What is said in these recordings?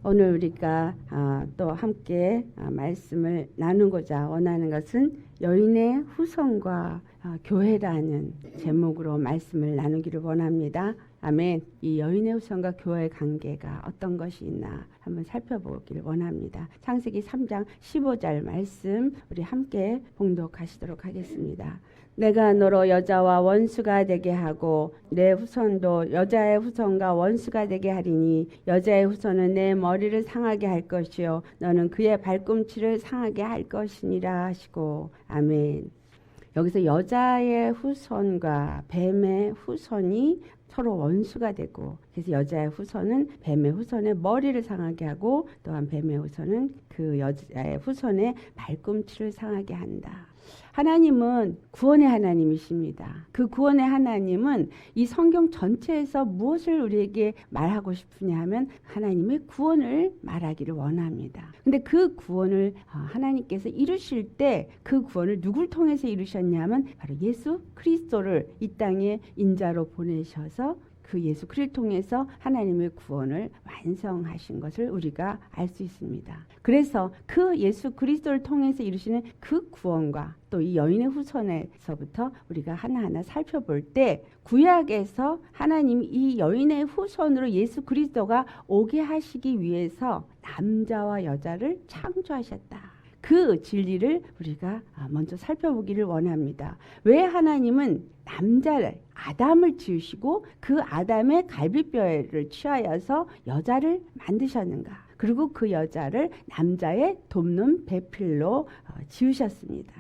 오늘 우리가 또 함께 말씀을 나누고자 원하는 것은 여인의 후손과 교회라는 제목으로 말씀을 나누기를 원합니다. 아멘. 이 여인의 후손과 교회의 관계가 어떤 것이 있나 한번 살펴보기를 원합니다. 창세기 3장 15절 말씀 우리 함께 봉독하시도록 하겠습니다. 내가 너로 여자와 원수가 되게 하고 내 후손도 여자의 후손과 원수가 되게 하리니 여자의 후손은 내 머리를 상하게 할 것이요 너는 그의 발꿈치를 상하게 할 것이니라 하시고 아멘. 여기서 여자의 후손과 뱀의 후손이 서로 원수가 되고 그래서 여자의 후손은 뱀의 후손의 머리를 상하게 하고 또한 뱀의 후손은 그 여자의 후손의 발꿈치를 상하게 한다. 하나님은 구원의 하나님이십니다. 그 구원의 하나님은 이 성경 전체에서 무엇을 우리에게 말하고 싶으냐 하면 하나님의 구원을 말하기를 원합니다. 근데 그 구원을 하나님께서 이루실 때 그 구원을 누굴 통해서 이루셨냐면 바로 예수 그리스도를 이 땅에 인자로 보내셔서 그 예수 그리스도를 통해서 하나님의 구원을 완성하신 것을 우리가 알 수 있습니다. 그래서 그 예수 그리스도를 통해서 이루시는 그 구원과 또 이 여인의 후손에서부터 우리가 하나하나 살펴볼 때 구약에서 하나님이 이 여인의 후손으로 예수 그리스도가 오게 하시기 위해서 남자와 여자를 창조하셨다. 그 진리를 우리가 먼저 살펴보기를 원합니다. 왜 하나님은 남자를 아담을 지으시고 그 아담의 갈비뼈를 취하여서 여자를 만드셨는가? 그리고 그 여자를 남자의 돕는 배필로 지으셨습니다.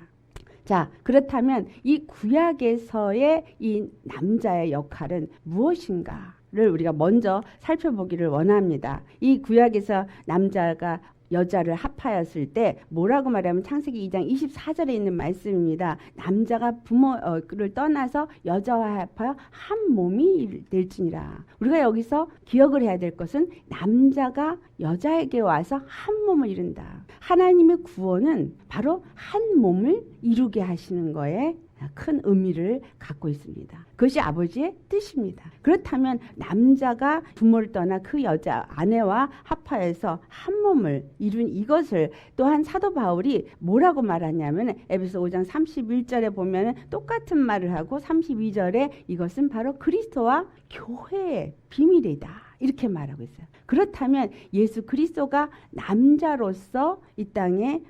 자, 그렇다면 이 구약에서의 이 남자의 역할은 무엇인가를 우리가 먼저 살펴보기를 원합니다. 이 구약에서 남자가 여자를 합하였을 때 뭐라고 말하면 창세기 2장 24절에 있는 말씀입니다. 남자가 부모를 떠나서 여자와 합하여 한 몸이 될지니라. 우리가 여기서 기억을 해야 될 것은 남자가 여자에게 와서 한 몸을 이룬다. 하나님의 구원은 바로 한 몸을 이루게 하시는 거에 큰 의미를 갖고 있습니다. 그것이 아버지의 뜻입니다. 그렇다면 남자가 부모를 떠나 그 여자 아내와 합하여서 한 몸을 이룬 이것을 또한 사도 바울이 뭐라고 말하냐면 에베소 5장 31절에 보면 똑같은 말을 하고 32절에 이것은 바로 그리스도와 교회의 비밀이다. 이렇게 말하고 있어요. 그렇다면 예수 그리스도가 남자로서 이 땅에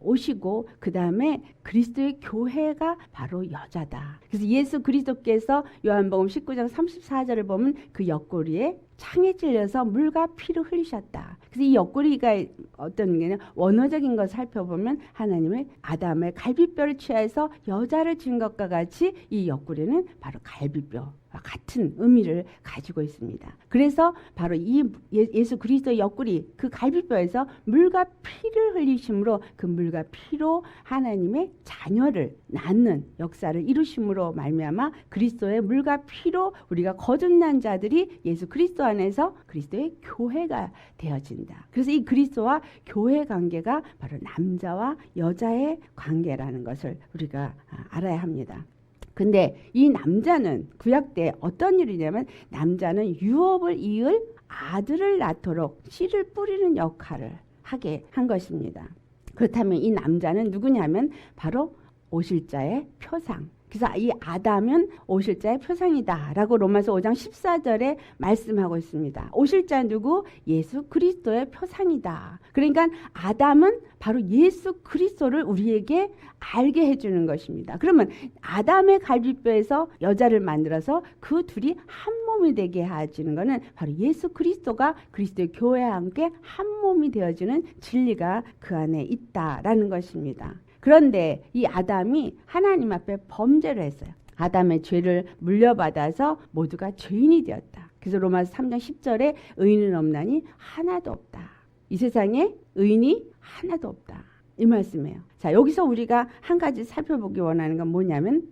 오시고 그 다음에 그리스도의 교회가 바로 여자다. 그래서 예수 그리스도께서 요한복음 19장 34절을 보면 그 옆구리에 창에 찔려서 물과 피를 흘리셨다. 그래서 이 옆구리가 어떤 게 원어적인 걸 살펴보면 하나님의 아담의 갈비뼈를 취해서 여자를 지은 것과 같이 이 옆구리는 바로 갈비뼈 같은 의미를 가지고 있습니다. 그래서 바로 이 예수 그리스도의 옆구리 그 갈비뼈에서 물과 피를 흘리심으로 그 물과 피로 하나님의 자녀를 낳는 역사를 이루심으로 말미암아 그리스도의 물과 피로 우리가 거듭난 자들이 예수 그리스도 안에서 그리스도의 교회가 되어진다. 그래서 이 그리스도와 교회 관계가 바로 남자와 여자의 관계라는 것을 우리가 알아야 합니다. 근데 이 남자는 구약 때 어떤 일이냐면 남자는 유업을 이을 아들을 낳도록 씨를 뿌리는 역할을 하게 한 것입니다. 그렇다면 이 남자는 누구냐면 바로 오실자의 표상. 그래서 이 아담은 오실자의 표상이다 라고 로마서 5장 14절에 말씀하고 있습니다. 오실자 누구? 예수 그리스도의 표상이다. 그러니까 아담은 바로 예수 그리스도를 우리에게 알게 해주는 것입니다. 그러면 아담의 갈비뼈에서 여자를 만들어서 그 둘이 한 몸이 되게 해주는 것은 바로 예수 그리스도가 그리스도의 교회와 함께 한 몸이 되어주는 진리가 그 안에 있다라는 것입니다. 그런데 이 아담이 하나님 앞에 범죄를 했어요. 아담의 죄를 물려받아서 모두가 죄인이 되었다. 그래서 로마서 3장 10절에 의인은 없나니 하나도 없다. 이 세상에 의인이 하나도 없다. 이 말씀이에요. 자, 여기서 우리가 한 가지 살펴보기 원하는 건 뭐냐면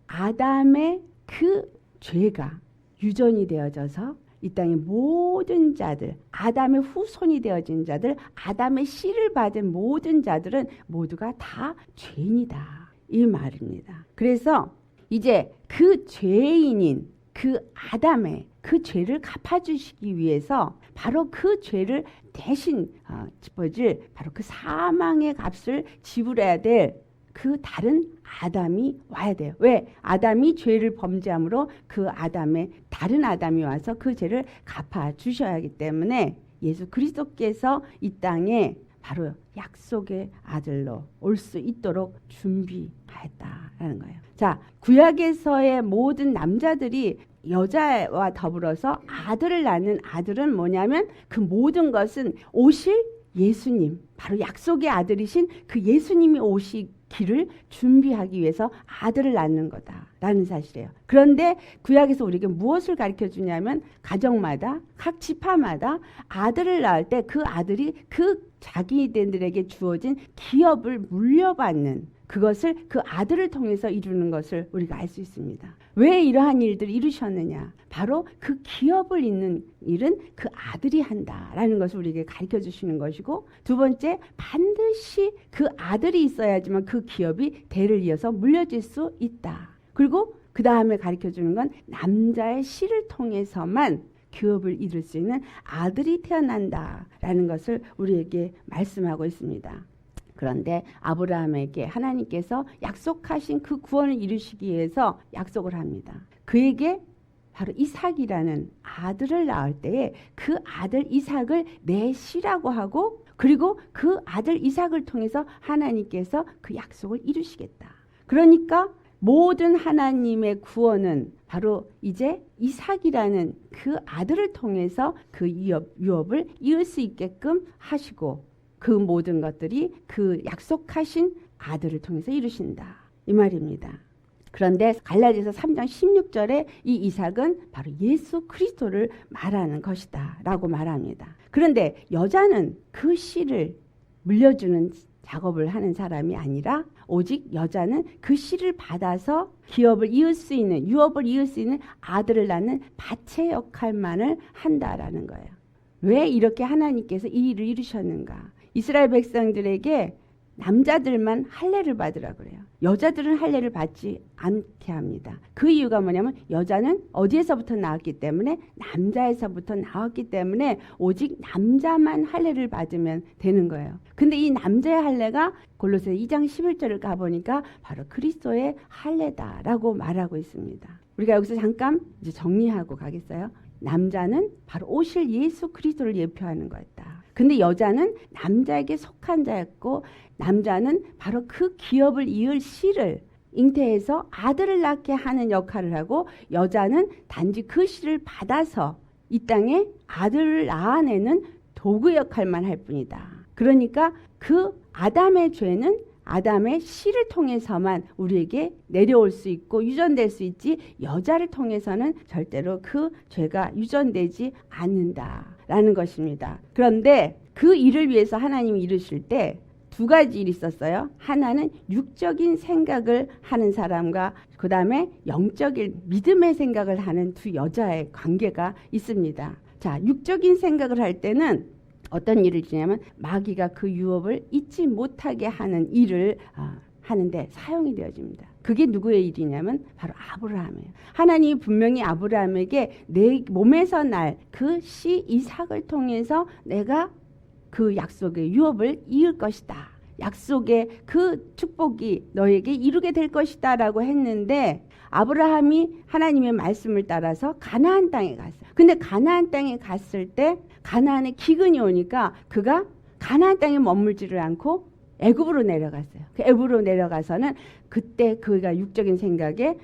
아담의 그 죄가 유전이 되어져서 이 땅의 모든 자들, 아담의 후손이 되어진 자들, 아담의 씨를 받은 모든 자들은 모두가 다 죄인이다. 이 말입니다. 그래서 이제 그 죄인인 그 아담의 그 죄를 갚아주시기 위해서 바로 그 죄를 대신 짚어질 바로 그 사망의 값을 지불해야 될 그 다른 아담이 와야 돼요. 왜? 아담이 죄를 범죄함으로 그 아담의 다른 아담이 와서 그 죄를 갚아주셔야 하기 때문에 예수 그리스도께서 이 땅에 바로 약속의 아들로 올 수 있도록 준비하였다라는 거예요. 자, 구약에서의 모든 남자들이 여자와 더불어서 아들을 낳는 아들은 뭐냐면 그 모든 것은 오실 예수님, 바로 약속의 아들이신 그 예수님이 오시기를 준비하기 위해서 아들을 낳는 거다라는 사실이에요. 그런데 구약에서 우리에게 무엇을 가르쳐 주냐면 가정마다 각 지파마다 아들을 낳을 때 그 아들이 그 자기들에게 주어진 기업을 물려받는 그것을 그 아들을 통해서 이루는 것을 우리가 알 수 있습니다. 왜 이러한 일들을 이루셨느냐? 바로 그 기업을 잇는 일은 그 아들이 한다라는 것을 우리에게 가르쳐 주시는 것이고, 두 번째, 반드시 그 아들이 있어야지만 그 기업이 대를 이어서 물려질 수 있다. 그리고 그 다음에 가르쳐 주는 건 남자의 씨를 통해서만 기업을 이룰 수 있는 아들이 태어난다라는 것을 우리에게 말씀하고 있습니다. 그런데 아브라함에게 하나님께서 약속하신 그 구원을 이루시기 위해서 약속을 합니다. 그에게 바로 이삭이라는 아들을 낳을 때에 그 아들 이삭을 내 씨라고 하고, 그리고 그 아들 이삭을 통해서 하나님께서 그 약속을 이루시겠다. 그러니까 모든 하나님의 구원은 바로 이제 이삭이라는 그 아들을 통해서 그 유업을 이을 수 있게끔 하시고, 그 모든 것들이 그 약속하신 아들을 통해서 이루신다 이 말입니다. 그런데 갈라디아서 3장 16절에 이 이삭은 바로 예수 그리스도를 말하는 것이다 라고 말합니다. 그런데 여자는 그 씨를 물려주는 작업을 하는 사람이 아니라 오직 여자는 그 씨를 받아서 기업을 이을 수 있는, 유업을 이을 수 있는 아들을 낳는 밭의 역할만을 한다라는 거예요. 왜 이렇게 하나님께서 이 일을 이루셨는가? 이스라엘 백성들에게 남자들만 할례를 받으라 그래요. 여자들은 할례를 받지 않게 합니다. 그 이유가 뭐냐면 여자는 어디에서부터 나왔기 때문에, 남자에서부터 나왔기 때문에 오직 남자만 할례를 받으면 되는 거예요. 근데 이 남자의 할례가 골로새 2장 11절을 가보니까 바로 그리스도의 할례다라고 말하고 있습니다. 우리가 여기서 잠깐 이제 정리하고 가겠어요. 남자는 바로 오실 예수 그리스도를 예표하는 거였다. 근데 여자는 남자에게 속한 자였고, 남자는 바로 그 기업을 이을 씨를 잉태해서 아들을 낳게 하는 역할을 하고, 여자는 단지 그 씨를 받아서 이 땅에 아들을 낳아내는 도구 역할만 할 뿐이다. 그러니까 그 아담의 죄는 아담의 씨를 통해서만 우리에게 내려올 수 있고 유전될 수 있지, 여자를 통해서는 절대로 그 죄가 유전되지 않는다라는 것입니다. 그런데 그 일을 위해서 하나님이 이루실 때 두 가지 일이 있었어요. 하나는 육적인 생각을 하는 사람과 그 다음에 영적인 믿음의 생각을 하는 두 여자의 관계가 있습니다. 자, 육적인 생각을 할 때는 어떤 일을 지냐면 마귀가 그 유업을 잊지 못하게 하는 일을 하는데 사용이 되어집니다. 그게 누구의 일이냐면 바로 아브라함이에요. 하나님이 분명히 아브라함에게 내 몸에서 날 그 씨 이삭을 통해서 내가 그 약속의 유업을 이을 것이다. 약속의 그 축복이 너에게 이루게 될 것이다 라고 했는데, 아브라함이 하나님의 말씀을 따라서 가나안 땅에 갔어요. 근데 가나안 땅에 갔을 때 가나안에 기근이 오니까 그가 가나안 땅에 머물지를 않고 애굽으로 내려갔어요. 그 애굽으로 내려가서는 그때 그가 육적인 생각에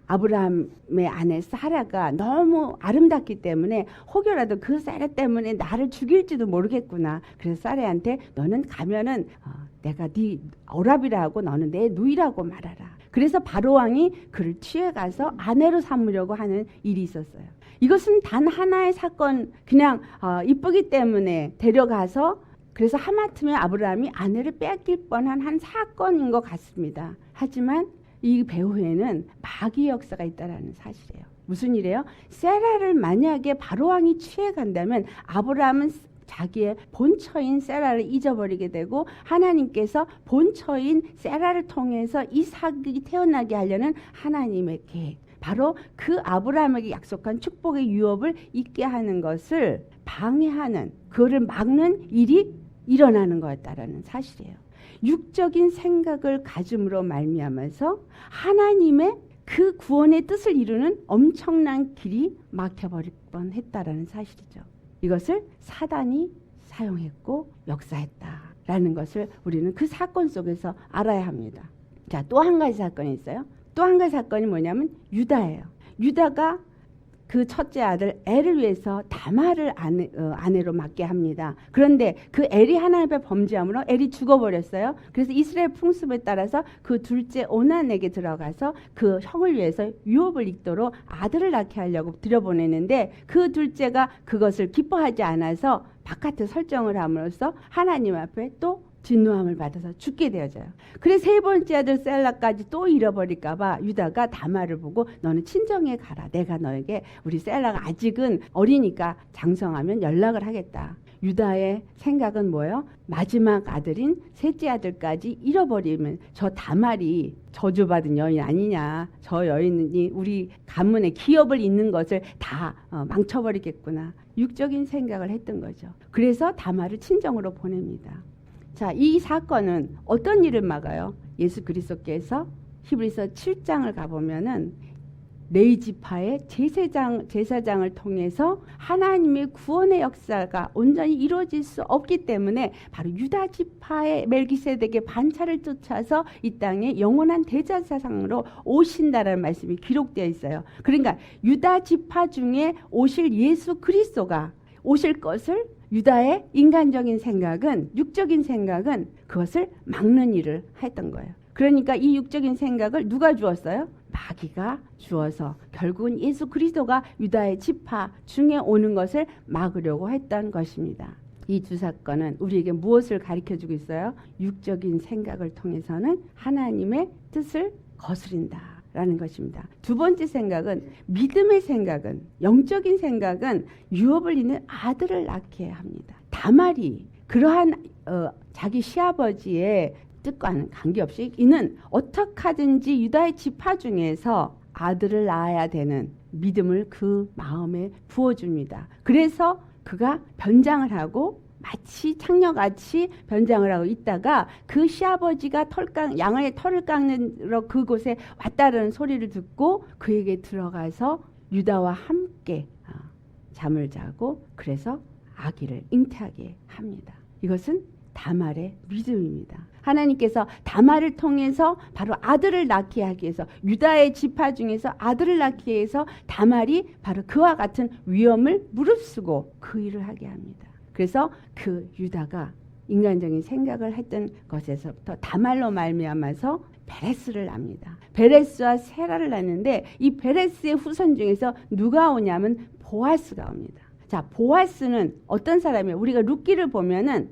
아브라함의 아내 사라가 너무 아름답기 때문에 혹여라도 그 사라 때문에 나를 죽일지도 모르겠구나. 그래서 사라한테 너는 가면은 내가 네 오라비라 하고 너는 내 누이라고 말하라. 그래서 바로왕이 그를 취해가서 아내로 삼으려고 하는 일이 있었어요. 이것은 단 하나의 사건, 그냥 이쁘기 때문에 데려가서, 그래서 하마터면 아브라함이 아내를 빼앗길 뻔한 한 사건인 것 같습니다. 하지만 이 배후에는 마귀의 역사가 있다는 사실이에요. 무슨 일이에요? 세라를 만약에 바로왕이 취해간다면 아브라함은 자기의 본처인 세라를 잊어버리게 되고, 하나님께서 본처인 세라를 통해서 이삭이 태어나게 하려는 하나님의 계획, 바로 그 아브라함에게 약속한 축복의 유업을 잊게 하는 것을 방해하는, 그거를 막는 일이 일어나는 거였다라는 사실이에요. 육적인 생각을 가짐으로 말미암아서 하나님의 그 구원의 뜻을 이루는 엄청난 길이 막혀버릴 뻔했다라는 사실이죠. 이것을 사단이 사용했고 역사했다라는 것을 우리는 그 사건 속에서 알아야 합니다. 자, 또 한 가지 사건이 있어요. 또 한 가지 사건이 뭐냐면 유다예요. 유다가 그 첫째 아들 엘을 위해서 다말을 아내로 맡게 합니다. 그런데 그 엘이 하나님 앞에 범죄함으로 엘이 죽어버렸어요. 그래서 이스라엘 풍습에 따라서 그 둘째 오난에게 들어가서 그 형을 위해서 유업을 잇도록 아들을 낳게 하려고 들여보내는데 그 둘째가 그것을 기뻐하지 않아서 바깥에 설정을 함으로써 하나님 앞에 또 진노함을 받아서 죽게 되어져요. 그래서 세 번째 아들 셀라까지 또 잃어버릴까봐 유다가 다말을 보고 너는 친정에 가라. 내가 너에게 우리 셀라가 아직은 어리니까 장성하면 연락을 하겠다. 유다의 생각은 뭐예요? 마지막 아들인 셋째 아들까지 잃어버리면 저 다말이 저주받은 여인 아니냐. 저 여인이 우리 가문의 기업을 잇는 것을 다 망쳐버리겠구나. 육적인 생각을 했던 거죠. 그래서 다말을 친정으로 보냅니다. 자, 이 사건은 어떤 일을 막아요? 예수 그리스도께서 히브리서 7장을 가보면은 레위 지파의 제사장을 통해서 하나님의 구원의 역사가 온전히 이루어질 수 없기 때문에 바로 유다 지파의 멜기세덱의 반차를 쫓아서 이 땅에 영원한 대제사장으로 오신다라는 말씀이 기록되어 있어요. 그러니까 유다 지파 중에 오실 예수 그리스도가 오실 것을 유다의 인간적인 생각은, 육적인 생각은 그것을 막는 일을 했던 거예요. 그러니까 이 육적인 생각을 누가 주었어요? 마귀가 주어서 결국은 예수 그리스도가 유다의 지파 중에 오는 것을 막으려고 했던 것입니다. 이 두 사건은 우리에게 무엇을 가르쳐주고 있어요? 육적인 생각을 통해서는 하나님의 뜻을 거스린다 라는 것입니다. 두 번째 생각은, 믿음의 생각은, 영적인 생각은 유업을 잇는 아들을 낳게 합니다. 다말이 그러한 자기 시아버지의 뜻과는 관계없이 이는 어떻게 하든지 유다의 지파 중에서 아들을 낳아야 되는 믿음을 그 마음에 부어줍니다. 그래서 그가 변장을 하고 마치 창녀같이 변장을 하고 있다가 그 시아버지가 양의 털을 깎는 그곳에 왔다는 소리를 듣고 그에게 들어가서 유다와 함께 잠을 자고 그래서 아기를 잉태하게 합니다. 이것은 다말의 믿음입니다. 하나님께서 다말을 통해서 바로 아들을 낳게 하기 위해서, 유다의 지파 중에서 아들을 낳기 위해서 다말이 바로 그와 같은 위험을 무릅쓰고 그 일을 하게 합니다. 그래서 그 유다가 인간적인 생각을 했던 것에서부터 다말로 말미암아서 베레스를 낳습니다. 베레스와 세라를 낳는데 이 베레스의 후손 중에서 누가 오냐면 보아스가 옵니다. 자, 보아스는 어떤 사람이에요? 우리가 룻기를 보면은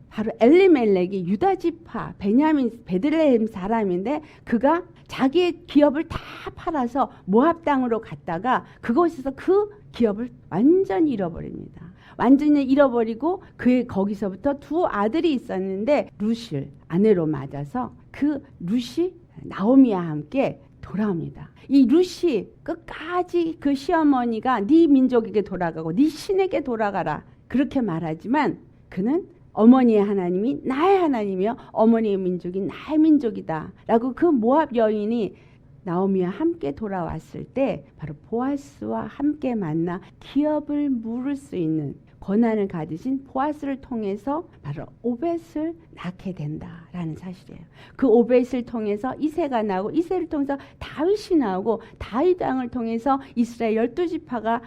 바로 엘리멜렉이 유다 지파 베들레헴 사람인데 그가 자기의 기업을 다 팔아서 모압 땅으로 갔다가 그곳에서 그 기업을 완전히 잃어버립니다. 완전히 잃어버리고 거기서부터 두 아들이 있었는데 룻을 아내로 맞아서 그 룻이 나오미와 함께 돌아옵니다. 이 룻이 끝까지 그 시어머니가 네 민족에게 돌아가고 네 신에게 돌아가라 그렇게 말하지만 그는 어머니의 하나님이 나의 하나님이요 어머니의 민족이 나의 민족이다 라고 그 모압 여인이 나오미와 함께 돌아왔을 때 바로 보아스와 함께 만나 기업을 물을 수 있는 권한을 가지신 보아스를 통해서 바로 오벳을 낳게 된다라는 사실이에요. 그 오벳을 통해서 이새가 나오고 이새를 통해서 다윗이 나오고 다윗 왕을 통해서 이스라엘 12지파가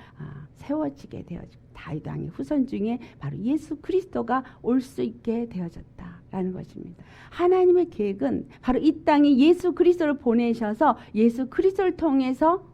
세워지게 되어지고 다윗 왕의 후손 중에 바로 예수 그리스도가 올 수 있게 되어졌다라는 것입니다. 하나님의 계획은 바로 이 땅에 예수 그리스도를 보내셔서 예수 그리스도를 통해서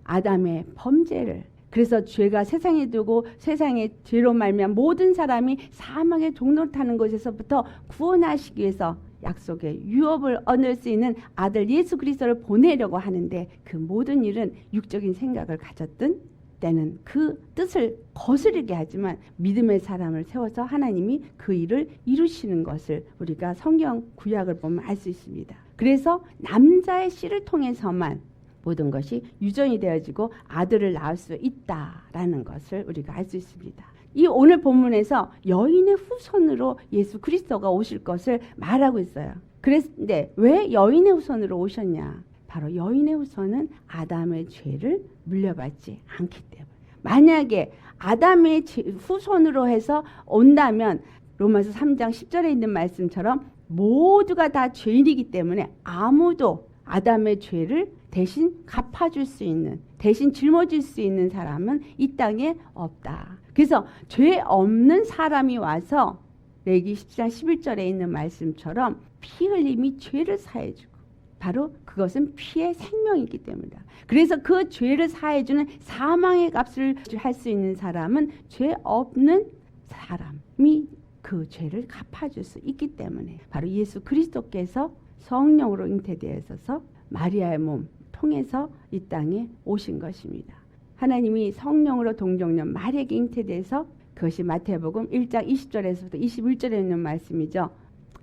아담의 범죄를, 그래서 죄가 세상에 두고 세상의 죄로 말미암아 모든 사람이 사망의 종로를 타는 것에서부터 구원하시기 위해서 약속의 유업을 얻을 수 있는 아들 예수 그리스도를 보내려고 하는데 그 모든 일은 육적인 생각을 가졌던 때는 그 뜻을 거스르게 하지만 믿음의 사람을 세워서 하나님이 그 일을 이루시는 것을 우리가 성경 구약을 보면 알 수 있습니다. 그래서 남자의 씨를 통해서만 모든 것이 유전이 되어지고 아들을 낳을 수 있다라는 것을 우리가 알 수 있습니다. 이 오늘 본문에서 여인의 후손으로 예수 그리스도가 오실 것을 말하고 있어요. 그런데 왜 여인의 후손으로 오셨냐? 바로 여인의 후손은 아담의 죄를 물려받지 않기 때문에. 만약에 아담의 후손으로 해서 온다면 로마서 3장 10절에 있는 말씀처럼 모두가 다 죄인이기 때문에 아무도 아담의 죄를 대신 갚아줄 수 있는, 대신 짊어질 수 있는 사람은 이 땅에 없다. 그래서 죄 없는 사람이 와서 레위기 10장 11절에 있는 말씀처럼 피 흘림이 죄를 사해주고, 바로 그것은 피의 생명이기 때문이다. 그래서 그 죄를 사해주는 사망의 값을 할 수 있는 사람은 죄 없는 사람이 그 죄를 갚아줄 수 있기 때문에 바로 예수 그리스도께서 성령으로 잉태되어서 마리아의 몸 통해서 이 땅에 오신 것입니다. 하나님이 성령으로 동정녀 마리아에게 잉태돼서, 그것이 마태복음 1장 20절에서부터 21절에 있는 말씀이죠.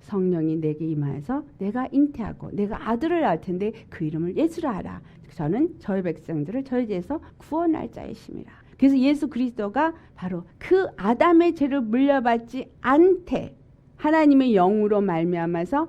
성령이 내게 임하여서 내가 잉태하고 내가 아들을 낳을 텐데 그 이름을 예수라 하라. 저는 저의 백성들을 저희 죄에서 구원할 자이심이라. 그래서 예수 그리스도가 바로 그 아담의 죄를 물려받지 않되 하나님의 영으로 말미암아서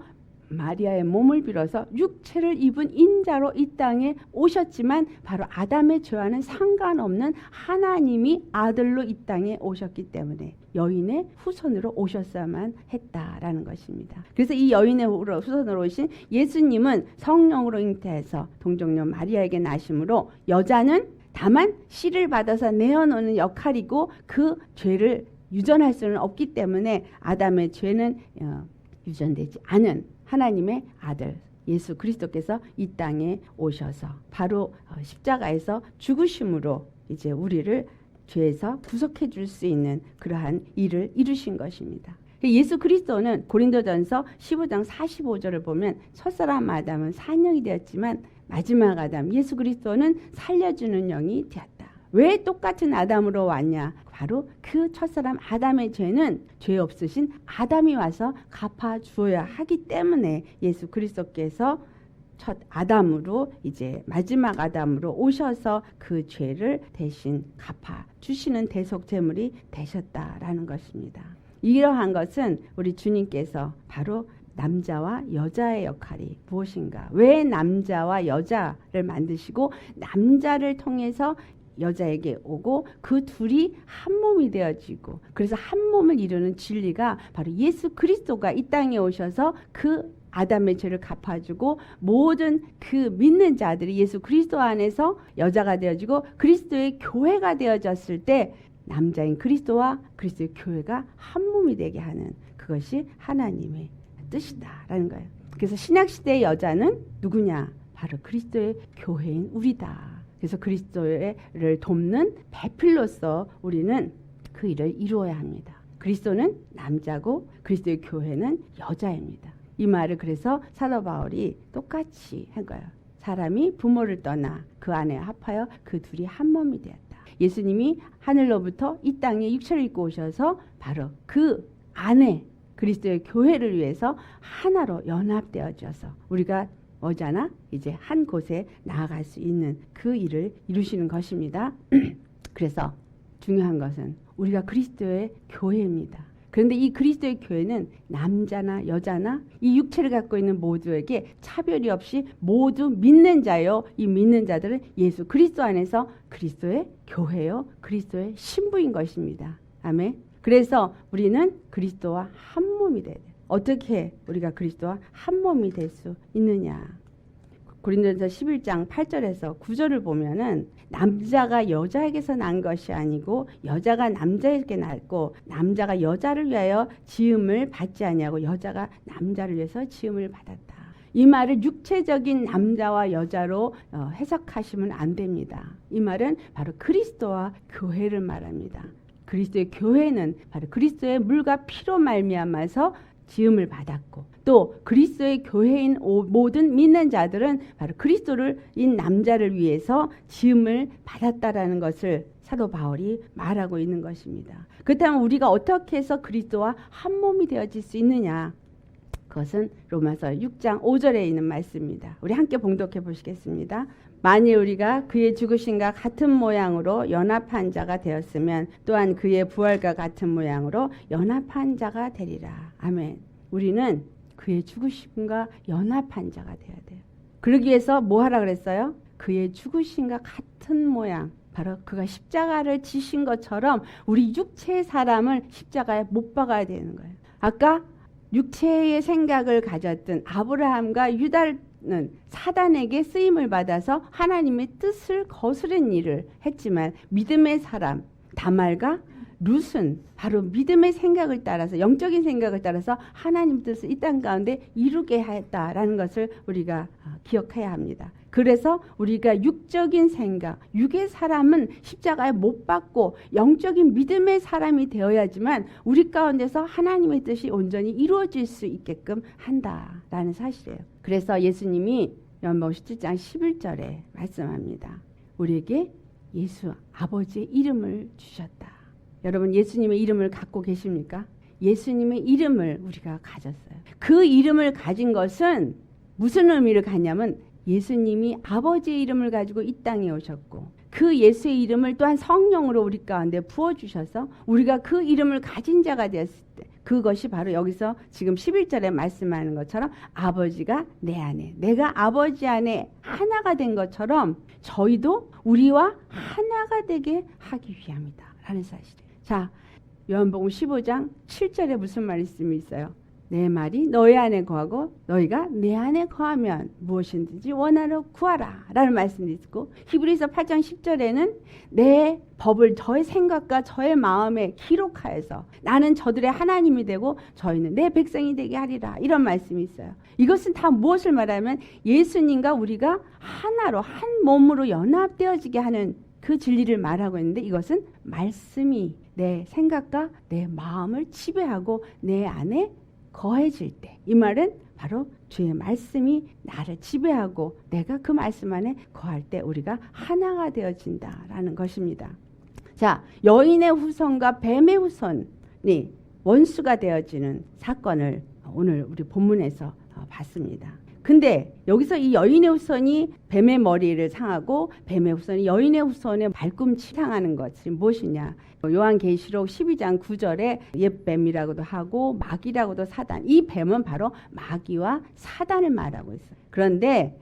마리아의 몸을 빌어서 육체를 입은 인자로 이 땅에 오셨지만 바로 아담의 죄와는 상관없는 하나님이 아들로 이 땅에 오셨기 때문에 여인의 후손으로 오셨어야만 했다라는 것입니다. 그래서 이 여인의 후손으로 오신 예수님은 성령으로 잉태해서 동정녀 마리아에게 나심으로 여자는 다만 씨를 받아서 내어놓는 역할이고 그 죄를 유전할 수는 없기 때문에 아담의 죄는 유전되지 않은 하나님의 아들 예수 그리스도께서 이 땅에 오셔서 바로 십자가에서 죽으심으로 이제 우리를 죄에서 구속해 줄 수 있는 그러한 일을 이루신 것입니다. 예수 그리스도는 고린도전서 15장 45절을 보면 첫사람 아담은 산영이 되었지만 마지막 아담 예수 그리스도는 살려주는 영이 되었다. 왜 똑같은 아담으로 왔냐? 바로 그 첫사람 아담의 죄는 죄 없으신 아담이 와서 갚아주어야 하기 때문에 예수 그리스도께서 첫 아담으로 이제 마지막 아담으로 오셔서 그 죄를 대신 갚아주시는 대속제물이 되셨다라는 것입니다. 이러한 것은 우리 주님께서 바로 남자와 여자의 역할이 무엇인가? 왜 남자와 여자를 만드시고 남자를 통해서 여자에게 오고 그 둘이 한 몸이 되어지고, 그래서 한 몸을 이루는 진리가 바로 예수 그리스도가 이 땅에 오셔서 그 아담의 죄를 갚아주고 모든 그 믿는 자들이 예수 그리스도 안에서 여자가 되어지고 그리스도의 교회가 되어졌을 때 남자인 그리스도와 그리스도의 교회가 한 몸이 되게 하는 그것이 하나님의 뜻이다라는 거예요. 그래서 신약시대의 여자는 누구냐? 바로 그리스도의 교회인 우리다. 그래서 그리스도를 돕는 배필로서 우리는 그 일을 이루어야 합니다. 그리스도는 남자고 그리스도의 교회는 여자입니다. 이 말을 그래서 사도 바울이 똑같이 한 거예요. 사람이 부모를 떠나 그 안에 합하여 그 둘이 한 몸이 되었다. 예수님이 하늘로부터 이 땅에 육체를 입고 오셔서 바로 그 안에 그리스도의 교회를 위해서 하나로 연합되어져서 우리가 뭐잖아? 이제 한 곳에 나아갈 수 있는 그 일을 이루시는 것입니다. 그래서 중요한 것은 우리가 그리스도의 교회입니다. 그런데 이 그리스도의 교회는 남자나 여자나 이 육체를 갖고 있는 모두에게 차별이 없이 모두 믿는 자요. 이 믿는 자들은 예수 그리스도 안에서 그리스도의 교회요. 그리스도의 신부인 것입니다. 아멘. 그래서 우리는 그리스도와 한 몸이 돼야 돼요. 어떻게 우리가 그리스도와 한 몸이 될 수 있느냐? 고린도전서 11장 8절에서 9절을 보면은 남자가 여자에게서 난 것이 아니고 여자가 남자에게 났고 남자가 여자를 위하여 지음을 받지 아니하고 여자가 남자를 위해서 지음을 받았다. 이 말을 육체적인 남자와 여자로 해석하시면 안 됩니다. 이 말은 바로 그리스도와 교회를 말합니다. 그리스도의 교회는 바로 그리스도의 물과 피로 말미암아서 지음을 받았고 또 그리스도의 교회인 모든 믿는 자들은 바로 그리스도를 인 남자를 위해서 지음을 받았다라는 것을 사도 바울이 말하고 있는 것입니다. 그렇다면 우리가 어떻게 해서 그리스도와 한 몸이 되어질 수 있느냐? 그 그것은 로마서 6장 5절에 있는 말씀입니다. 우리 함께 봉독해 보시겠습니다. 만일 우리가 그의 죽으심과 같은 모양으로 연합한 자가 되었으면 또한 그의 부활과 같은 모양으로 연합한 자가 되리라. 아멘. 우리는 그의 죽으심과 연합한 자가 되어야 돼요. 그러기 위해서 뭐 하라 그랬어요? 그의 죽으심과 같은 모양, 바로 그가 십자가를 지신 것처럼 우리 육체의 사람을 십자가에 못 박아야 되는 거예요. 아까 육체의 생각을 가졌던 아브라함과 유다는 사단에게 쓰임을 받아서 하나님의 뜻을 거스른 일을 했지만, 믿음의 사람 다말과 룻은 바로 믿음의 생각을 따라서, 영적인 생각을 따라서 하나님 뜻을 이 땅 가운데 이루게 했다라는 것을 우리가 기억해야 합니다. 그래서 우리가 육적인 생각, 육의 사람은 십자가에 못 박고 영적인 믿음의 사람이 되어야지만 우리 가운데서 하나님의 뜻이 온전히 이루어질 수 있게끔 한다라는 사실이에요. 그래서 예수님이 요한복음 17장 11절에 말씀합니다. 우리에게 예수 아버지의 이름을 주셨다. 여러분, 예수님의 이름을 갖고 계십니까? 예수님의 이름을 우리가 가졌어요. 그 이름을 가진 것은 무슨 의미를 갖냐면, 예수님이 아버지의 이름을 가지고 이 땅에 오셨고 그 예수의 이름을 또한 성령으로 우리 가운데 부어주셔서 우리가 그 이름을 가진 자가 되었을 때, 그것이 바로 여기서 지금 11절에 말씀하는 것처럼 아버지가 내 안에, 내가 아버지 안에 하나가 된 것처럼 저희도 우리와 하나가 되게 하기 위함이다 라는 사실이에요. 자, 요한복음 15장 7절에 무슨 말씀이 있어요? 내 말이 너희 안에 거하고 너희가 내 안에 거하면 무엇이든지 원하러 구하라 라는 말씀이 있고, 히브리서 8장 10절에는 내 법을 저의 생각과 저의 마음에 기록하여서 나는 저들의 하나님이 되고 저희는 내 백성이 되게 하리라, 이런 말씀이 있어요. 이것은 다 무엇을 말하면 예수님과 우리가 하나로 한 몸으로 연합되어지게 하는 그 진리를 말하고 있는데, 이것은 말씀이 내 생각과 내 마음을 지배하고 내 안에 거해질 때, 이 말은 바로 주의 말씀이 나를 지배하고 내가 그 말씀 안에 거할 때 우리가 하나가 되어진다라는 것입니다. 자, 여인의 후손과 뱀의 후손이 원수가 되어지는 사건을 오늘 우리 본문에서 봤습니다. 근데 여기서 이 여인의 후손이 뱀의 머리를 상하고 뱀의 후손이 여인의 후손의 발꿈치 상하는 것이 무엇이냐? 요한계시록 12장 9절에 옛뱀이라고도 하고 마귀라고도 사단, 이 뱀은 바로 마귀와 사단을 말하고 있어요. 그런데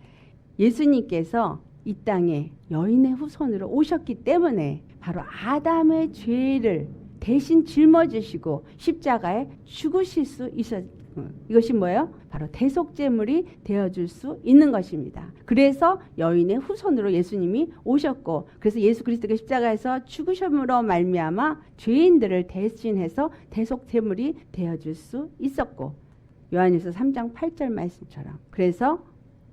예수님께서 이 땅에 여인의 후손으로 오셨기 때문에 바로 아담의 죄를 대신 짊어지시고 십자가에 죽으실 수 있었습니다. 이것이 뭐예요? 바로 대속제물이 되어줄 수 있는 것입니다. 그래서 여인의 후손으로 예수님이 오셨고, 그래서 예수 그리스도가 십자가에서 죽으심으로 말미암아 죄인들을 대신해서 대속제물이 되어줄 수 있었고, 요한일서 3장 8절 말씀처럼, 그래서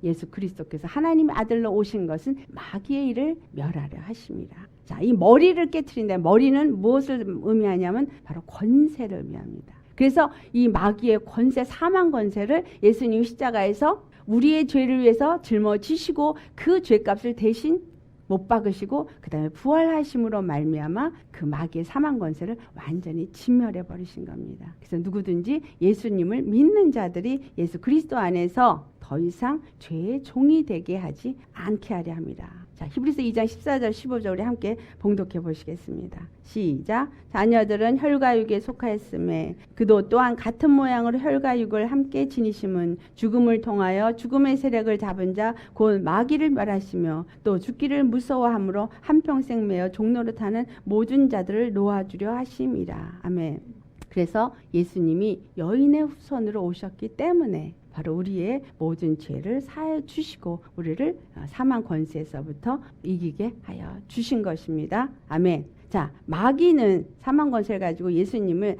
예수 그리스도께서 하나님의 아들로 오신 것은 마귀의 일을 멸하려 하십니다. 자, 이 머리를 깨트린다. 머리는 무엇을 의미하냐면 바로 권세를 의미합니다. 그래서 이 마귀의 권세, 사망 권세를 예수님이 십자가에서 우리의 죄를 위해서 짊어지시고 그 죄값을 대신 못 박으시고 그 다음에 부활하심으로 말미암아 그 마귀의 사망 권세를 완전히 진멸해 버리신 겁니다. 그래서 누구든지 예수님을 믿는 자들이 예수 그리스도 안에서 더 이상 죄의 종이 되게 하지 않게 하려 합니다. 자, 히브리서 2장 14절 15절 우리 함께 봉독해 보시겠습니다. 시작. 자녀들은 혈과육에 속하였음에 그도 또한 같은 모양으로 혈과육을 함께 지니심은 죽음을 통하여 죽음의 세력을 잡은 자 곧 마귀를 멸하시며 또 죽기를 무서워함으로 한평생 매어 종노릇하는 모든 자들을 놓아주려 하심이라. 아멘. 그래서 예수님이 여인의 후손으로 오셨기 때문에 바로 우리의 모든 죄를 사해 주시고 우리를 사망 권세에서부터 이기게 하여 주신 것입니다. 아멘. 자, 마귀는 사망 권세를 가지고 예수님을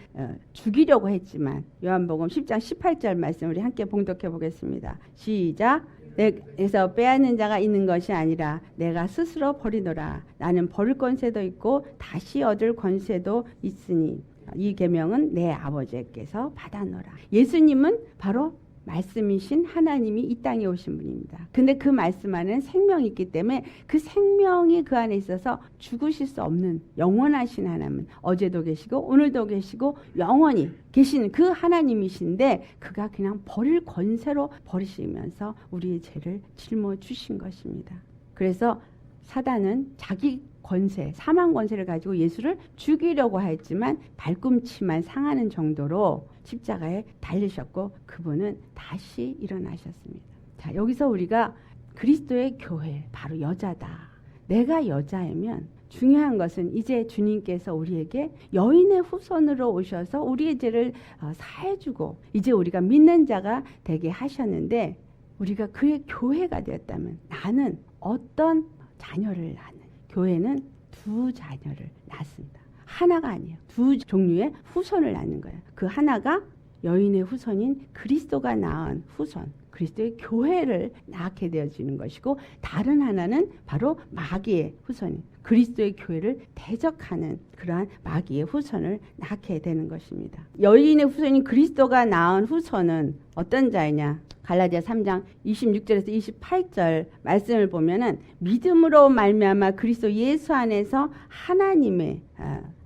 죽이려고 했지만 요한복음 10장 18절 말씀 우리 함께 봉독해 보겠습니다. 시작. 내게서 빼앗는 자가 있는 것이 아니라 내가 스스로 버리노라. 나는 버릴 권세도 있고 다시 얻을 권세도 있으니 이 계명은 내 아버지께서 받았노라. 예수님은 바로 말씀이신 하나님이 이 땅에 오신 분입니다. 근데 그 말씀 안에는 생명이 있기 때문에 그 생명이 그 안에 있어서 죽으실 수 없는 영원하신 하나님은 어제도 계시고 오늘도 계시고 영원히 계시는 그 하나님이신데 그가 그냥 버릴 권세로 버리시면서 우리의 죄를 짊어주신 것입니다. 그래서 사단은 자기 권세, 사망 권세를 가지고 예수를 죽이려고 했지만 발꿈치만 상하는 정도로 십자가에 달리셨고 그분은 다시 일어나셨습니다. 자, 여기서 우리가 그리스도의 교회, 바로 여자다. 내가 여자이면 중요한 것은 이제 주님께서 우리에게 여인의 후손으로 오셔서 우리의 죄를 사해주고 이제 우리가 믿는 자가 되게 하셨는데 우리가 그의 교회가 되었다면 나는 어떤 자녀를 낳는 교회는 두 자녀를 낳습니다. 하나가 아니에요. 두 종류의 후손을 낳는 거예요. 그 하나가 여인의 후손인 그리스도가 낳은 후손, 그리스도의 교회를 낳게 되어지는 것이고 다른 하나는 바로 마귀의 후손인 그리스도의 교회를 대적하는 그러한 마귀의 후손을 낳게 되는 것입니다. 여인의 후손인 그리스도가 낳은 후손은 어떤 자이냐? 갈라디아 3장 26절에서 28절 말씀을 보면은 믿음으로 말미암아 그리스도 예수 안에서 하나님의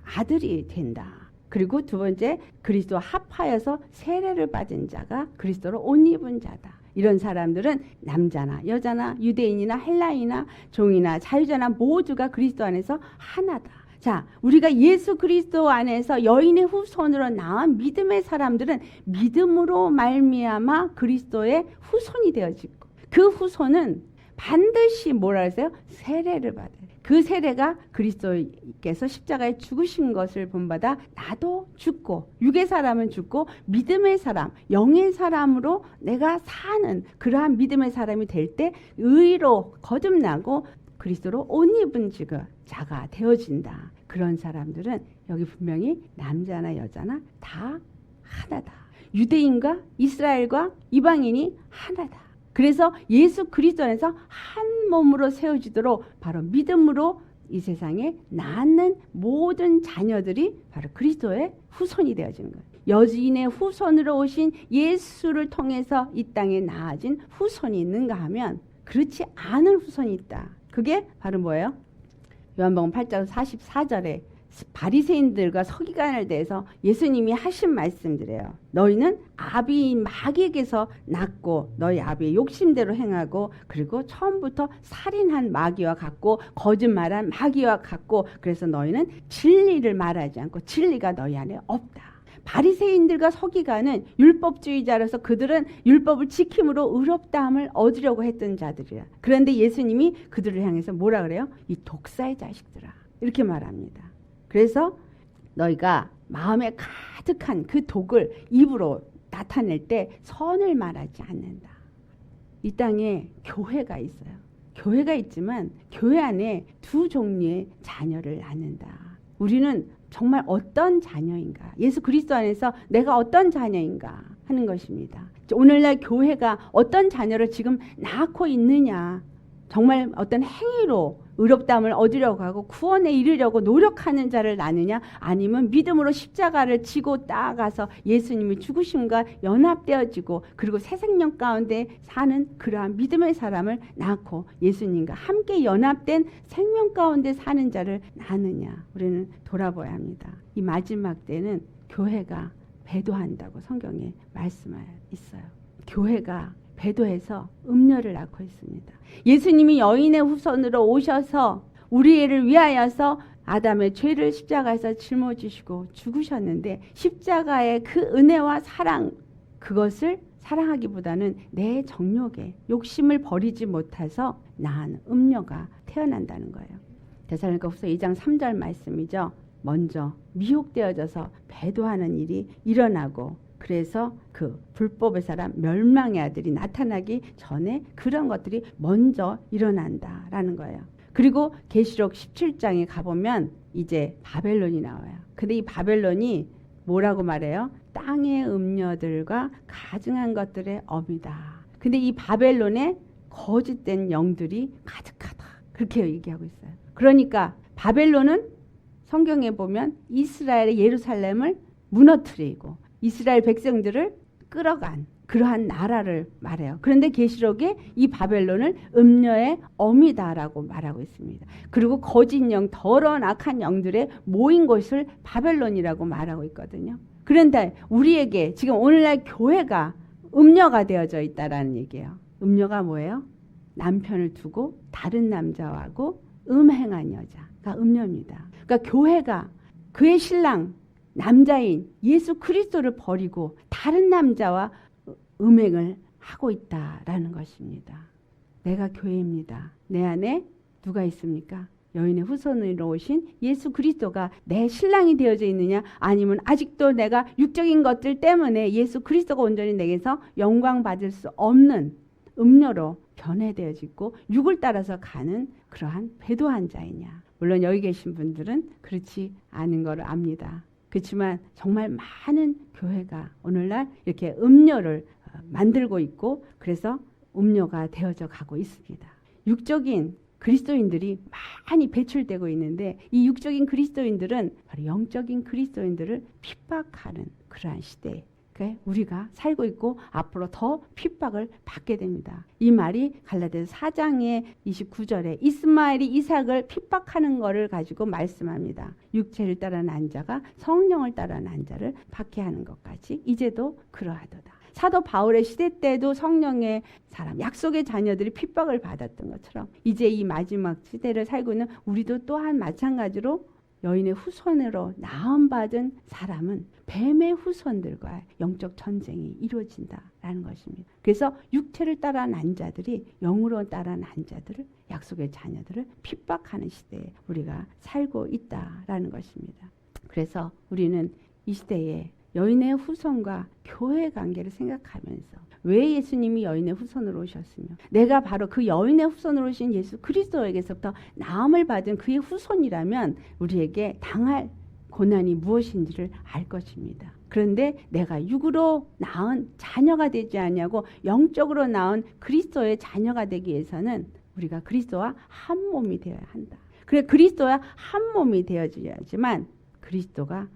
아들이 된다. 그리고 두 번째 그리스도와 합하여서 세례를 받은 자가 그리스도로 옷 입은 자다. 이런 사람들은 남자나 여자나 유대인이나 헬라인이나 종이나 자유자나 모두가 그리스도 안에서 하나다. 자, 우리가 예수 그리스도 안에서 여인의 후손으로 낳은 믿음의 사람들은 믿음으로 말미암아 그리스도의 후손이 되어지고 그 후손은 반드시 뭐라 했어요? 세례를 받아요. 그 세례가 그리스도께서 십자가에 죽으신 것을 본받아 나도 죽고 육의 사람은 죽고 믿음의 사람, 영의 사람으로 내가 사는 그러한 믿음의 사람이 될 때 의로 거듭나고 그리스도로 옷 입은 자가 되어진다. 그런 사람들은 여기 분명히 남자나 여자나 다 하나다. 유대인과 이스라엘과 이방인이 하나다. 그래서 예수 그리스도 안에서 한 몸으로 세워지도록 바로 믿음으로 이 세상에 낳는 모든 자녀들이 바로 그리스도의 후손이 되어지는 거예요. 여인의 후손으로 오신 예수를 통해서 이 땅에 낳아진 후손이 있는가 하면 그렇지 않은 후손이 있다. 그게 바로 뭐예요? 요한복음 8장 44절에 바리새인들과 서기관을 대해서 예수님이 하신 말씀들이에요. 너희는 아비인 마귀에게서 났고 너희 아비의 욕심대로 행하고 그리고 처음부터 살인한 마귀와 같고 거짓말한 마귀와 같고 그래서 너희는 진리를 말하지 않고 진리가 너희 안에 없다. 바리새인들과 서기관은 율법주의자라서 그들은 율법을 지킴으로 의롭다함을 얻으려고 했던 자들이야. 그런데 예수님이 그들을 향해서 뭐라 그래요? 이 독사의 자식들아. 이렇게 말합니다. 그래서 너희가 마음에 가득한 그 독을 입으로 나타낼 때 선을 말하지 않는다. 이 땅에 교회가 있어요. 교회가 있지만 교회 안에 두 종류의 자녀를 낳는다. 우리는 정말 어떤 자녀인가? 예수 그리스도 안에서 내가 어떤 자녀인가 하는 것입니다. 오늘날 교회가 어떤 자녀를 지금 낳고 있느냐? 정말 어떤 행위로 의롭다함을 얻으려고 하고 구원에 이르려고 노력하는 자를 낳느냐 아니면 믿음으로 십자가를 지고 따라가서 예수님의 죽으심과 연합되어지고 그리고 새 생명 가운데 사는 그러한 믿음의 사람을 낳고 예수님과 함께 연합된 생명 가운데 사는 자를 낳느냐 우리는 돌아봐야 합니다. 이 마지막 때는 교회가 배도한다고 성경에 말씀하여 있어요. 교회가 배도해서 음녀를 낳고 있습니다. 예수님이 여인의 후손으로 오셔서 우리를 위하여서 아담의 죄를 십자가에서 짊어지시고 죽으셨는데 십자가의 그 은혜와 사랑 그것을 사랑하기보다는 내 정욕에 욕심을 버리지 못해서 낳은 음녀가 태어난다는 거예요. 데살로니가후서 2장 3절 말씀이죠. 먼저 미혹되어져서 배도하는 일이 일어나고 그래서 그 불법의 사람 멸망의 아들이 나타나기 전에 그런 것들이 먼저 일어난다라는 거예요. 그리고 계시록 17장에 가보면 이제 바벨론이 나와요. 근데 이 바벨론이 뭐라고 말해요? 땅의 음녀들과 가증한 것들의 어미다. 근데 이 바벨론에 거짓된 영들이 가득하다. 그렇게 얘기하고 있어요. 그러니까 바벨론은 성경에 보면 이스라엘의 예루살렘을 무너뜨리고 이스라엘 백성들을 끌어간 그러한 나라를 말해요. 그런데 계시록에 이 바벨론을 음녀의 어미다라고 말하고 있습니다. 그리고 거짓 영, 더러운 악한 영들의 모인 곳을 바벨론이라고 말하고 있거든요. 그런데 우리에게 지금 오늘날 교회가 음녀가 되어져 있다라는 얘기예요. 음녀가 뭐예요? 남편을 두고 다른 남자하고 음행한 여자가 음녀입니다. 그러니까 교회가 그의 신랑 남자인 예수 그리스도를 버리고 다른 남자와 음행을 하고 있다라는 것입니다. 내가 교회입니다. 내 안에 누가 있습니까? 여인의 후손으로 오신 예수 그리스도가 내 신랑이 되어져 있느냐, 아니면 아직도 내가 육적인 것들 때문에 예수 그리스도가 온전히 내게서 영광 받을 수 없는 음녀로 변해되어지고 육을 따라서 가는 그러한 배도한 자이냐. 물론 여기 계신 분들은 그렇지 않은 걸 압니다. 그렇지만 정말 많은 교회가 오늘날 이렇게 음녀를 만들고 있고, 그래서 음녀가 되어져 가고 있습니다. 육적인 그리스도인들이 많이 배출되고 있는데, 이 육적인 그리스도인들은 바로 영적인 그리스도인들을 핍박하는 그러한 시대에 우리가 살고 있고 앞으로 더 핍박을 받게 됩니다. 이 말이 갈라디아서 4장의 29절에 이스마엘이 이삭을 핍박하는 것을 가지고 말씀합니다. 육체를 따라 난 자가 성령을 따라 난 자를 박해하는 것까지 이제도 그러하도다. 사도 바울의 시대 때도 성령의 사람, 약속의 자녀들이 핍박을 받았던 것처럼 이제 이 마지막 시대를 살고 있는 우리도 또한 마찬가지로 여인의 후손으로 나음받은 사람은 뱀의 후손들과 영적 전쟁이 이루어진다라는 것입니다. 그래서 육체를 따라 난 자들이 영으로 따라 난 자들을, 약속의 자녀들을 핍박하는 시대에 우리가 살고 있다라는 것입니다. 그래서 우리는 이 시대에 여인의 후손과 교회의 관계를 생각하면서 왜 예수님이 여인의 후손으로 오셨으며 내가 바로 그 여인의 후손으로 오신 예수 그리스도에게서부터 나음을 받은 그의 후손이라면 우리에게 당할 고난이 무엇인지를 알 것입니다. 그런데 내가 육으로 낳은 자녀가 되지 않냐고 영적으로 낳은 그리스도의 자녀가 되기 위해서는 우리가 그리스도와 한 몸이 되어야 한다. 그래 그리스도와 한 몸이 되어져야지만 그리스도가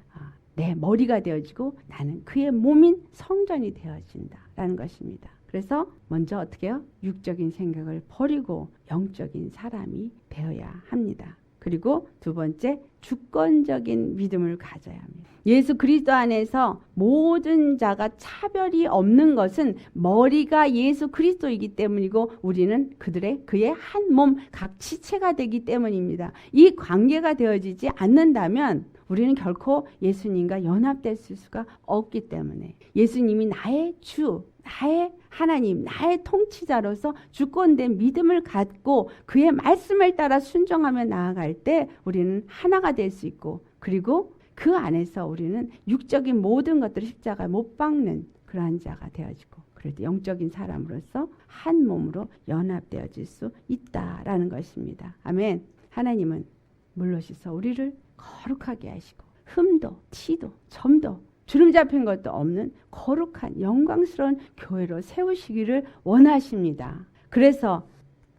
내 머리가 되어지고 나는 그의 몸인 성전이 되어진다라는 것입니다. 그래서 먼저 어떻게 해요? 육적인 생각을 버리고 영적인 사람이 되어야 합니다. 그리고 두 번째, 주권적인 믿음을 가져야 합니다. 예수 그리스도 안에서 모든 자가 차별이 없는 것은 머리가 예수 그리스도이기 때문이고 우리는 그의 한 몸, 각 지체가 되기 때문입니다. 이 관계가 되어지지 않는다면 우리는 결코 예수님과 연합될 수가 없기 때문에 예수님이 나의 주, 나의 하나님, 나의 통치자로서 주권된 믿음을 갖고 그의 말씀을 따라 순종하며 나아갈 때 우리는 하나가 될 수 있고, 그리고 그 안에서 우리는 육적인 모든 것들을 십자가에 못 박는 그러한 자가 되어지고, 그럴 때 영적인 사람으로서 한 몸으로 연합되어질 수 있다라는 것입니다. 아멘. 하나님은 물러서서 우리를 거룩하게 하시고 흠도 티도 점도 주름 잡힌 것도 없는 거룩한 영광스러운 교회로 세우시기를 원하십니다. 그래서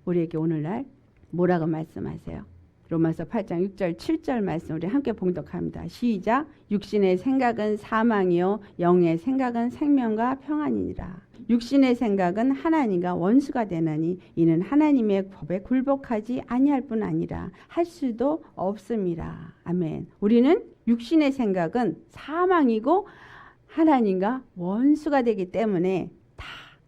우리에게 오늘날 뭐라고 말씀하세요? 로마서 8장 6절 7절 말씀 우리 함께 봉독합니다. 시작. 육신의 생각은 사망이요 영의 생각은 생명과 평안이니라. 육신의 생각은 하나님과 원수가 되나니 이는 하나님의 법에 굴복하지 아니할 뿐 아니라 할 수도 없음이라. 아멘. 우리는 육신의 생각은 사망이고 하나님과 원수가 되기 때문에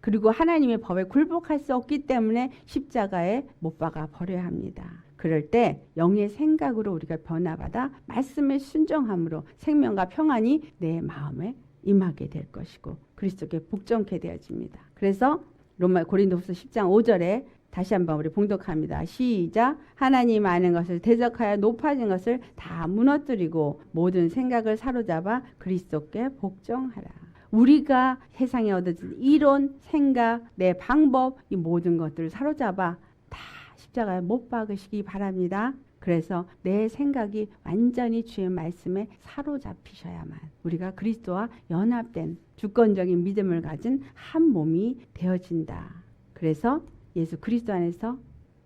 그리고 하나님의 법에 굴복할 수 없기 때문에 십자가에 못 박아 버려야 합니다. 그럴 때 영의 생각으로 우리가 변화받아 말씀에 순종함으로 생명과 평안이 내 마음에 임하게 될 것이고 그리스도께 복종케 되어집니다. 그래서 고린도후서 10장 5절에 다시 한번 우리 봉독합니다. 시작. 하나님 아는 것을 대적하여 높아진 것을 다 무너뜨리고 모든 생각을 사로잡아 그리스도께 복종하라. 우리가 세상에 얻어진 이론, 생각, 내 방법 이 모든 것들을 사로잡아 다 십자가에 못 박으시기 바랍니다. 그래서 내 생각이 완전히 주의 말씀에 사로잡히셔야만 우리가 그리스도와 연합된 주권적인 믿음을 가진 한 몸이 되어진다. 그래서 예수 그리스도 안에서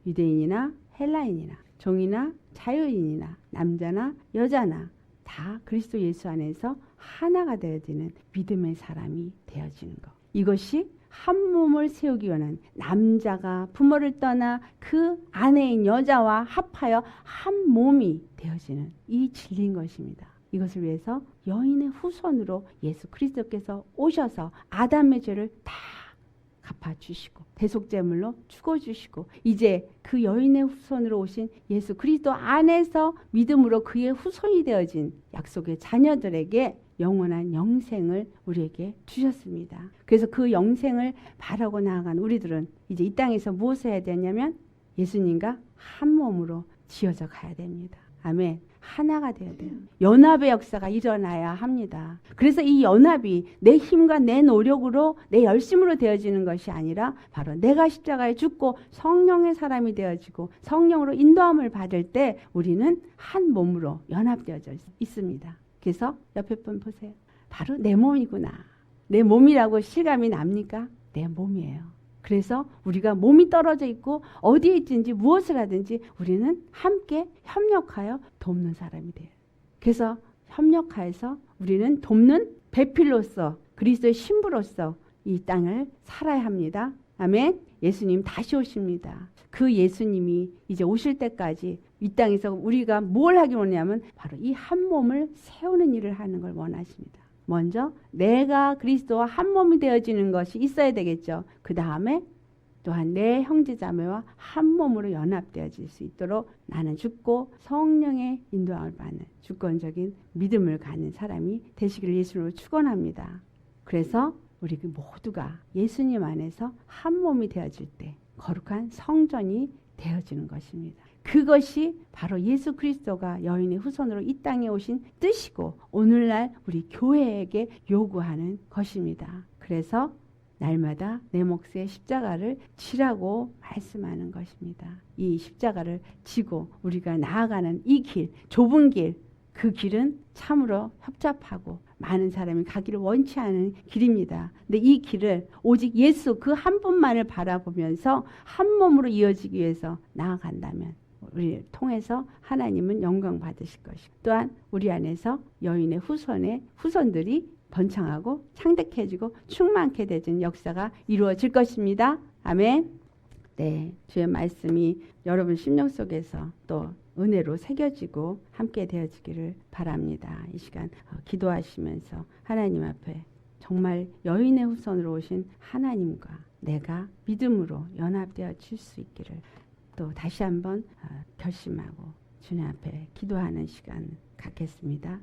유대인이나 헬라인이나 종이나 자유인이나 남자나 여자나 다 그리스도 예수 안에서 하나가 되어지는 믿음의 사람이 되어지는 것. 이것이 한 몸을 세우기 위한 남자가 부모를 떠나 그 아내인 여자와 합하여 한 몸이 되어지는 이 진리인 것입니다. 이것을 위해서 여인의 후손으로 예수 그리스도께서 오셔서 아담의 죄를 다 갚아주시고 대속제물로 죽어주시고 이제 그 여인의 후손으로 오신 예수 그리스도 안에서 믿음으로 그의 후손이 되어진 약속의 자녀들에게 영원한 영생을 우리에게 주셨습니다. 그래서 그 영생을 바라고 나아간 우리들은 이제 이 땅에서 무엇을 해야 되냐면 예수님과 한 몸으로 지어져 가야 됩니다. 아멘. 하나가 되어야 돼요. 연합의 역사가 일어나야 합니다. 그래서 이 연합이 내 힘과 내 노력으로 내 열심으로 되어지는 것이 아니라 바로 내가 십자가에 죽고 성령의 사람이 되어지고 성령으로 인도함을 받을 때 우리는 한 몸으로 연합되어져 있습니다. 그래서 옆에 분 보세요. 바로 내 몸이구나. 내 몸이라고 실감이 납니까? 내 몸이에요. 그래서 우리가 몸이 떨어져 있고 어디에 있든지 무엇을 하든지 우리는 함께 협력하여 돕는 사람이 돼요. 그래서 협력하여서 우리는 돕는 배필로서 그리스도의 신부로서 이 땅을 살아야 합니다. 아멘. 예수님 다시 오십니다. 그 예수님이 이제 오실 때까지 이 땅에서 우리가 뭘 하기 원하냐면 바로 이 한 몸을 세우는 일을 하는 걸 원하십니다. 먼저 내가 그리스도와 한 몸이 되어지는 것이 있어야 되겠죠. 그 다음에 또한 내 형제자매와 한 몸으로 연합되어질 수 있도록 나는 죽고 성령의 인도함을 받는 주권적인 믿음을 갖는 사람이 되시기를 예수님으로 축원합니다. 그래서 우리 모두가 예수님 안에서 한 몸이 되어질 때 거룩한 성전이 되어지는 것입니다. 그것이 바로 예수 그리스도가 여인의 후손으로 이 땅에 오신 뜻이고 오늘날 우리 교회에게 요구하는 것입니다. 그래서 날마다 내 몫의 십자가를 지라고 말씀하는 것입니다. 이 십자가를 지고 우리가 나아가는 이 길, 좁은 길, 그 길은 참으로 협잡하고 많은 사람이 가기를 원치 않은 길입니다. 근데 이 길을 오직 예수 그 한 분만을 바라보면서 한 몸으로 이어지기 위해서 나아간다면 우리를 통해서 하나님은 영광 받으실 것이고 또한 우리 안에서 여인의 후손들이 번창하고 창대해지고 충만케 되는 역사가 이루어질 것입니다. 아멘. 네, 주의 말씀이 여러분 심령 속에서 또 은혜로 새겨지고 함께 되어지기를 바랍니다. 이 시간 기도하시면서 하나님 앞에 정말 여인의 후손으로 오신 하나님과 내가 믿음으로 연합되어질 수 있기를 또 다시 한번 결심하고 주님 앞에 기도하는 시간 갖겠습니다.